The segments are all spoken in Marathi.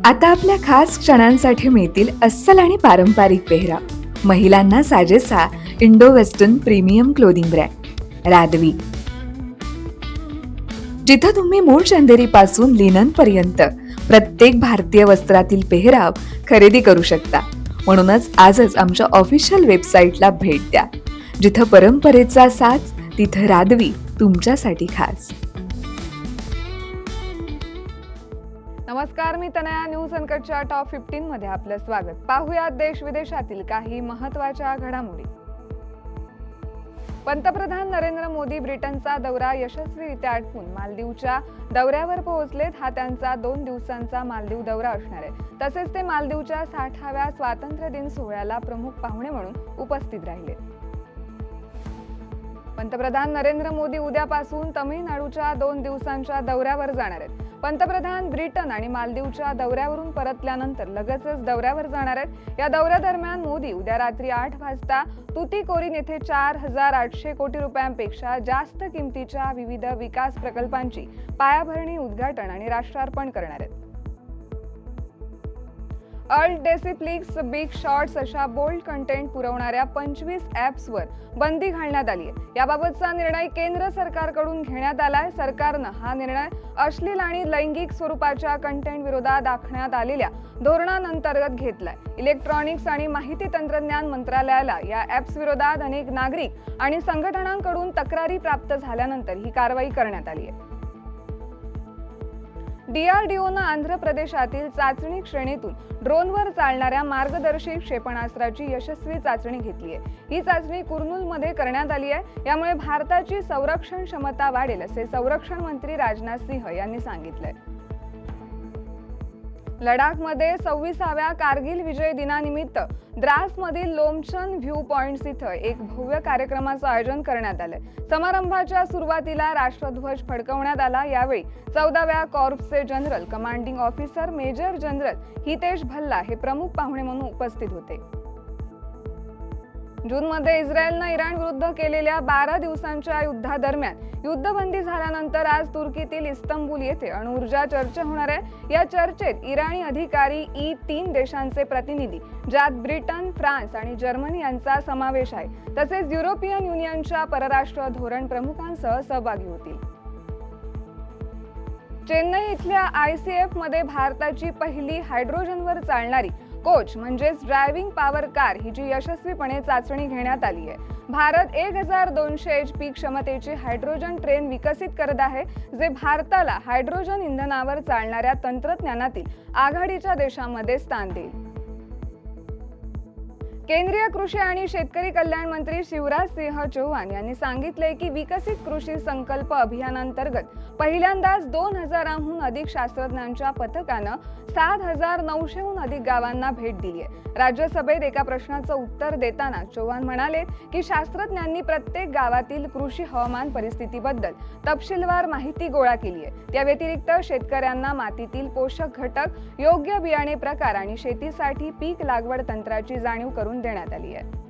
आता आपल्या खास क्षणांसाठी मिळतील अस्सल आणि पारंपरिक पेहराव. महिलांना साजेसा Indo western premium clothing brand Radvi. जिथं तुम्ही मूळ चंदेरी पासून लिनन पर्यंत प्रत्येक भारतीय वस्त्रातील पेहराव खरेदी करू शकता. म्हणूनच आजच आमच्या ऑफिशियल वेबसाईटला भेट द्या. जिथं परंपरेचा साज, तिथं रादवी तुमच्यासाठी खास. नमस्कार, मी तनया. न्यूज अनकटच्या टॉप 15 मध्ये आपलं स्वागत. पाहूयात देश विदेशातील काही महत्त्वाच्या घडामोडी. पंतप्रधान नरेंद्र मोदी ब्रिटनचा दौरा यशस्वीरित्या आटपून मालदीवच्या दौऱ्यावर पोहोचलेत. हा त्यांचा 2 दिवसांचा मालदीव दौरा असणार आहे. तसेच ते मालदीवच्या 60व्या स्वातंत्र्य दिन सोहळ्याला प्रमुख पाहुणे म्हणून उपस्थित राहिले. पंतप्रधान नरेंद्र मोदी उद्यापासून तामिळनाडूच्या 2 दिवसांच्या दौऱ्यावर जाणार आहेत. पंतप्रधान ब्रिटन आणि मालदीवच्या दौऱ्यावरून परतल्यानंतर लगेचच दौऱ्यावर जाणार आहेत. या दौऱ्यादरम्यान मोदी उद्या रात्री 8 वाजता तुतीकोरीन येथे 4,800 कोटी रुपयांपेक्षा जास्त किमतीच्या विविध विकास प्रकल्पांची पायाभरणी, उद्घाटन आणि राष्ट्रार्पण करणार आहेत. अल्ट डेसिप्लिक्स, बिग शॉर्ट्स अशा बोल्ड कंटेंट पुरवणाऱ्या 25 ॲप्सवर बंदी घालण्यात आली आहे. याबाबतचा निर्णय केंद्र सरकारकडून घेण्यात आलाय. सरकारनं हा निर्णय अश्लील आणि लैंगिक स्वरूपाच्या कंटेंट विरोधात आखण्यात आलेल्या धोरणांतर्गत घेतलाय. इलेक्ट्रॉनिक्स आणि माहिती तंत्रज्ञान मंत्रालयाला या ॲप्स विरोधात अनेक नागरिक आणि संघटनांकडून तक्रारी प्राप्त झाल्यानंतर ही कारवाई करण्यात आली आहे. DRDOनं आंध्र प्रदेशातील चाचणी श्रेणीतून ड्रोनवर चालणाऱ्या मार्गदर्शी क्षेपणास्त्राची यशस्वी चाचणी घेतली आहे. ही चाचणी कुर्नूलमध्ये करण्यात आली आहे. यामुळे भारताची संरक्षण क्षमता वाढेल असे संरक्षण मंत्री राजनाथ सिंह यांनी सांगितलंय. लडाखमध्ये 26व्या कारगिल विजय दिनानिमित्त द्रासमधील लोमचन व्ह्यू पॉइंट्स इथं एक भव्य कार्यक्रमाचं आयोजन करण्यात आलंय. समारंभाच्या सुरुवातीला राष्ट्रध्वज फडकवण्यात आला. यावेळी 14व्या कॉर्प्सचे general commanding officer major general Hitesh Bhalla हे प्रमुख पाहुणे म्हणून उपस्थित होते. जूनमध्ये इस्रायलनं इराण विरुद्ध केलेल्या 12 दिवसांच्या युद्धादरम्यान युद्धबंदी झाल्यानंतर आज तुर्कीतील इस्तंबूल येथे अणुऊर्जा चर्चा होणार आहे. या चर्चेत इराणी अधिकारी, E3 देशांचे प्रतिनिधी, ज्यात ब्रिटन, फ्रान्स आणि जर्मनी यांचा समावेश आहे, तसेच युरोपियन युनियनच्या परराष्ट्र धोरण प्रमुखांसह सहभागी होतील. चेन्नई इथल्या ICF मध्ये भारताची पहिली हायड्रोजनवर चालणारी कोच म्हणजेच ड्रायव्हिंग पॉवर कार हिची यशस्वीपणे चाचणी घेण्यात आली आहे. भारत 1200 HP क्षमतेची हायड्रोजन ट्रेन विकसित करत आहे, जे भारताला हायड्रोजन इंधनावर चालणाऱ्या तंत्रज्ञानातील आघाडीच्या देशांमध्ये स्थान देईल. केंद्रीय कृषी आणि शेतकरी कल्याण मंत्री शिवराज सिंह चौहान यांनी सांगितले की विकसित कृषी संकल्प अभियानांतर्गत पहिल्यांदाच 2000हून अधिक शास्त्रज्ञांच्या पथकानं 7,900हून अधिक गावांना भेट दिली आहे. राज्यसभेत एका प्रश्नाचं उत्तर देताना चौहान म्हणाले की शास्त्रज्ञांनी प्रत्येक गावातील कृषी हवामान परिस्थितीबद्दल तपशीलवार माहिती गोळा केली आहे. त्या व्यतिरिक्त शेतकऱ्यांना मातीतील पोषक घटक, योग्य बियाणे प्रकार आणि शेतीसाठी पीक लागवड तंत्राची जाणीव करून देण्यात आली आहे.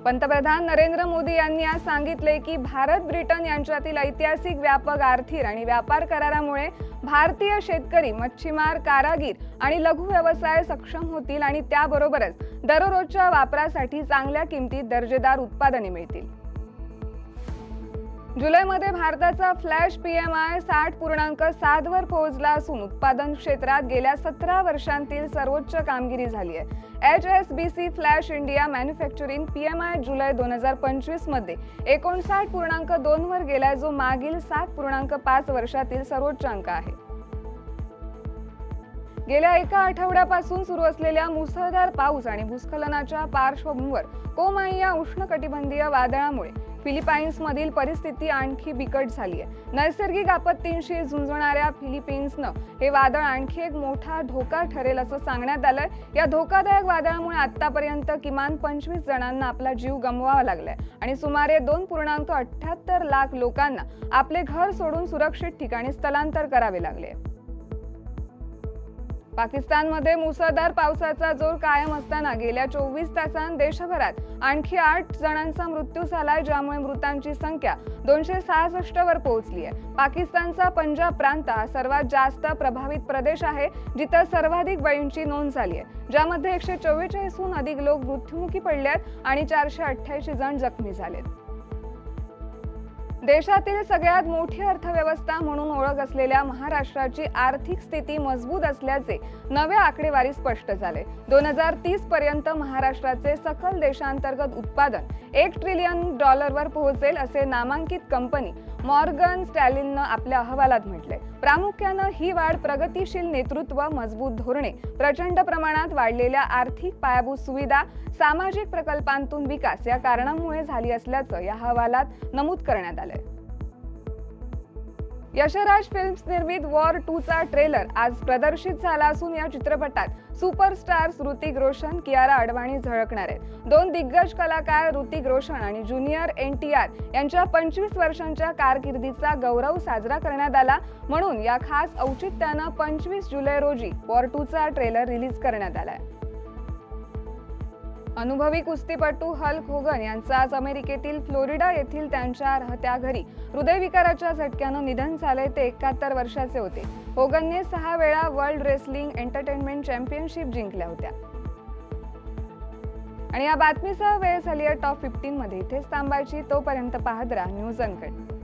पंतप्रधान नरेंद्र मोदी यांनी आज सांगितले की भारत ब्रिटन यांच्यातील ऐतिहासिक व्यापक आर्थिक आणि व्यापार करारामुळे भारतीय शेतकरी, मच्छीमार, कारागीर आणि लघु व्यवसाय सक्षम होतील आणि त्याबरोबरच दररोजच्या वापरासाठी चांगल्या किमतीत दर्जेदार उत्पादने मिळतील. जुलैमध्ये भारताचा फ्लॅश PMI 60.7 वर पोहोचला असून उत्पादन क्षेत्रात गेल्या 17 वर्षांतील सर्वोच्च कामगिरी झाली आहे. HSBC flash India manufacturing PMI जुलै 2025 मध्ये 59.2 वर गेला, जो मागील 7.5 वर्षातील सर्वोच्च अंक आहे. गेल्या एका आठवड्यापासून सुरू असलेल्या मुसळधार पाऊस आणि भूस्खलनाच्या पार्श्वभूमीवर कोमाई या उष्णकटिबंधीय वादळामुळे फिलिपाईन्समधील परिस्थिती आणखी बिकट झाली आहे. नैसर्गिक आपत्तींशी झुंजणाऱ्या फिलिपाईन्सनं हे वादळ आणखी एक मोठा धोका ठरेल असं सांगण्यात आलंय. या धोकादायक वादळामुळे आतापर्यंत किमान 25 जणांना आपला जीव गमवावा लागलाय आणि सुमारे 2.78 लाख लोकांना आपले घर सोडून सुरक्षित ठिकाणी स्थलांतर करावे लागले. पाकिस्तानमध्ये मुसळधार पावसाचा जोर कायम असताना गेल्या 24 तासांत देशभरात आणखी 8 जणांचा मृत्यू झालाय, ज्यामुळे मृतांची संख्या 266 वर पोहोचली आहे. पाकिस्तानचा पंजाब प्रांत हा सर्वात जास्त प्रभावित प्रदेश आहे, जिथं सर्वाधिक बळींची नोंद झाली आहे, ज्यामध्ये 144हून अधिक लोक मृत्युमुखी पडले आहेत आणि 488 जण जखमी झालेत. देशातील सगळ्यात मोठी अर्थव्यवस्था म्हणून ओळख असलेल्या महाराष्ट्राची आर्थिक स्थिती मजबूत असल्याचे नव्या आकडेवारी स्पष्ट झाले. 2030 पर्यंत महाराष्ट्राचे सकल देशांतर्गत उत्पादन $1 ट्रिलियन वर पोहोचेल, असे नामांकित कंपनी मॉर्गन स्टॅलिननं आपल्या अहवालात म्हटले. प्रामुख्यानं ही वाढ प्रगतीशील नेतृत्व, मजबूत धोरणे, प्रचंड प्रमाणात वाढलेल्या आर्थिक पायाभूत सुविधा, सामाजिक प्रकल्पांतून विकास या कारणांमुळे झाली असल्याचं या अहवालात नमूद करण्यात आलंय. यशराज फिल्म्स निर्मित वॉर 2 चा ट्रेलर आज प्रदर्शित झाला असून या चित्रपटात सुपरस्टार्स ऋतिक रोशन, कियारा अडवाणी झळकणार आहेत. 2 दिग्गज कलाकार ऋतिक रोशन आणि ज्युनियर NTR यांच्या 25 वर्षांच्या कारकिर्दीचा गौरव साजरा करण्यात आला, म्हणून या खास औचित्यानं 25 जुलै रोजी वॉर 2 चा ट्रेलर रिलीज करण्यात आलाय. अनुभवी कुस्तीपटू हल्क होगन यांचं आज अमेरिकेतील फ्लोरिडा येथील त्यांच्या राहत्या घरी हृदयविकाराच्या झटक्यानं निधन झाले. ते 71 वर्षाचे होते. होगनने 6 वेळा वर्ल्ड रेसलिंग एंटरटेनमेंट चॅम्पियनशिप जिंकल्या होत्या. आणि या बातमीसह वेळ झाली आहे टॉप 15 मध्ये. इथेच थांबायची. तोपर्यंत पाहत राहा न्यूज अनकट.